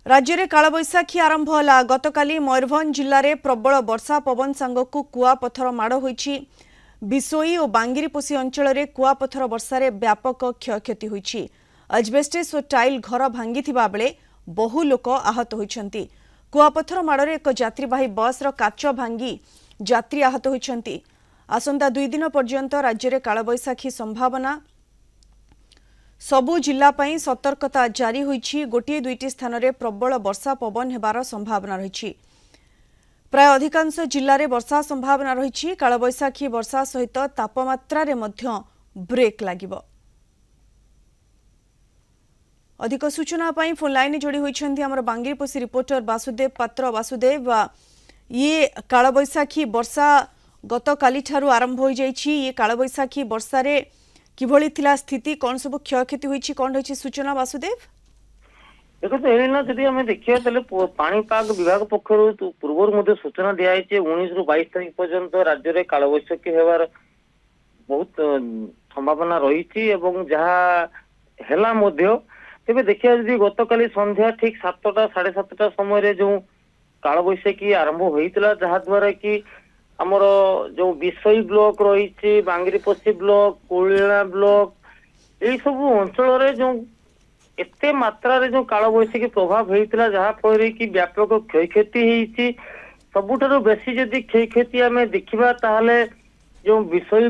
राज्य में कालबैशाखी आरंभ होला। गतकाली मयूरभंज जिले में प्रबल वर्षा पवन सांगकु कुआपथर माड़ होईछि। बिसोई और बांगिरीपोषी अंचल में कुआपथर वर्षार व्यापक क्षयक्षति होईछि। अजबेस्टस और टाइल घर भांगिथिबा बेले बहु लोक आहत होइछन्ति। कुआपथर माड़े एक यात्रीवाही बसर काच भांगी यात्री आहत होइछन्ति। आसंता 2 दिन पर्यंत राज्य में कालबैशाखी संभावना। सबु जिला पई सतर्कता जारी होईछि। गोटे 2टी स्थान में प्रबल वर्षा पवन हेबार संभावना रही। प्राय अधिकांश जिले में वर्षा संभावना रही। कालबैशाखी वर्षा सहित तापमात्रा रे मध्य ब्रेक लागिबो। अधिक सूचना पई फोन लाइन जोड़ी होइछन्ति हमर बांगिरपोषी रिपोर्टर वासुदेव पात्र। वासुदेव, ये कालबैशाखी वर्षा गतकाली ठारू आरंभ हो जाइछि। ये कालबैशाखी वर्षा रे किभଳି थिला स्थिति, कौन सब क्षयक्षति होइछि, कौन होइछि सूचना वासुदेव? देखो एलिना जदि आम देखिए पाणीपाग विभाग पक्षर पूर्व सूचना दिखाई 19 रु 22 तारीख पर्यंत राज्य में कालबैशाखी होबार बहुत संभावना रही। जहाँ तेज देखिए जदि गतकाली संध्या ठीक 7टा 7:30 समय जो कालबैशाखी आरंभ होता जहाद्वारा कि आमर जो बिसई ब्लॉक रही, बांगिरीपोषी ब्लॉक, कोलिला ब्लॉक, यही सब अंचल जो एते मात्रा रे जो कालबैशाखी प्रभाव होता जहाँफल कि व्यापक क्षयक्षति होती। सबुठारु बेसी जदि क्षयक्षति आम देखा ताहले जो बिसई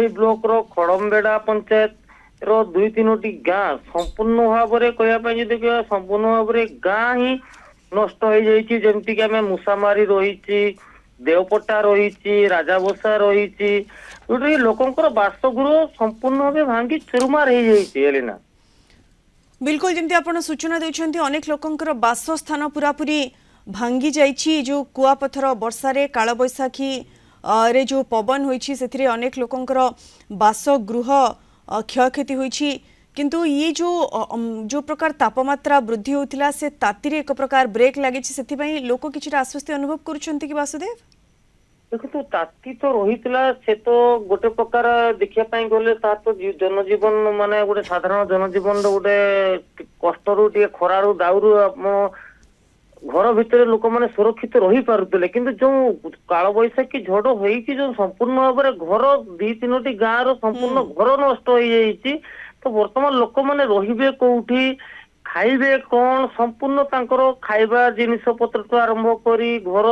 ब्लॉक रो खड़मबेड़ा पंचायत रो 2-3टी गाँ संपूर्ण भाव में कहवाई संपूर्ण भाव में गाँ ही नष्ट हो जाइए। जमती कि आम मूसामारी रही, देवपट्टा रही, राजाबसा रही, जोटा लोकंर बासगृह संपूर्ण भाव भांगी चुरमार हो जाइए। बिल्कुल जमती आपन सूचना देउछन्ती अनेक लोकंकर बासस्थान पूरापूरी भांगी जाइछि। जो कुआपथर वर्षा रे कालबैशाखी रे जो पवन होइछि सेथिरे अनेक लोकंकर बासगृह क्षयक्षति होइछि। किंतु ये जो प्रकार तापमात्रा वृद्धि होतिला से ताती रे एक प्रकार ब्रेक लागिछि, सेथि पई लोक किछि आश्वस्ति अनुभव करूछन्ती कि वासुदेव? देखो तो ताती तो रही से तो गोटे प्रकार देखा गले तो जनजीवन माने गोटे साधारण जनजीवन गोटे कष्ट टे खरारु दाउरु घर भितर लोक मैंने सुरक्षित रही पारुले। किंतु जो कालबैशाखी झड़ होइछि जो संपूर्ण भाव में घर 2-3टी गाँ रो संपूर्ण घर नष्ट हो जाइछि। तो वर्तमान लोक मैंने रहिबे कोउठी, खाइबे कौन, संपूर्ण तांकर खाइबा जिनिस पत्र तो आरंभ करी घर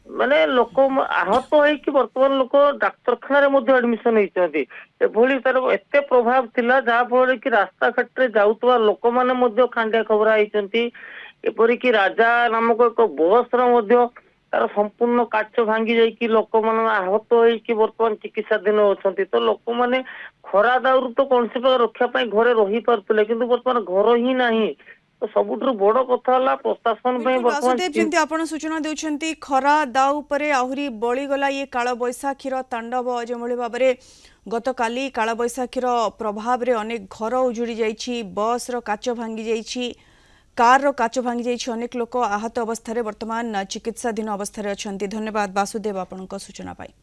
माने लोक आहत होइकि वर्तमान लोक डाक्तरखाना एडमिशन होइछन्ति। एभली तार एते प्रभाव थिला जहाँफल कि रास्ता घाट रे जाउतबा लोक माने खांडिया खबर आइछन्ति। एपरिक राजा नामक एक बस तार संपूर्ण काच भांगी जाइए लोक मैंने आहत होइकि वर्तमान चिकित्साधीन अच्छा। तो लोक मैंने खरा दाउरु तो कौन से रक्षा घरे रही पारुले, किंतु वर्तमान घर ही नहीं। तो सबुठु बड़ कथा है प्रशासन वासुदेव जंती आपण सूचना देउछन्ती खरा दाउ परे आहुरी बळीगला ये कालबैशाखीर तांडव। जेभଳି भाबरे गतकाली कालबैशाखीर प्रभाव रे अनेक घर उजुड़ी जाइछि, बस रो काच भांगी जाइछि, कार रो काच भांगी जाइछि। अनेक लोक आहत अवस्था रे वर्तमान चिकित्साधीन अवस्था रे अछन्ती। धन्यवाद वासुदेव आपनक सूचना पाई।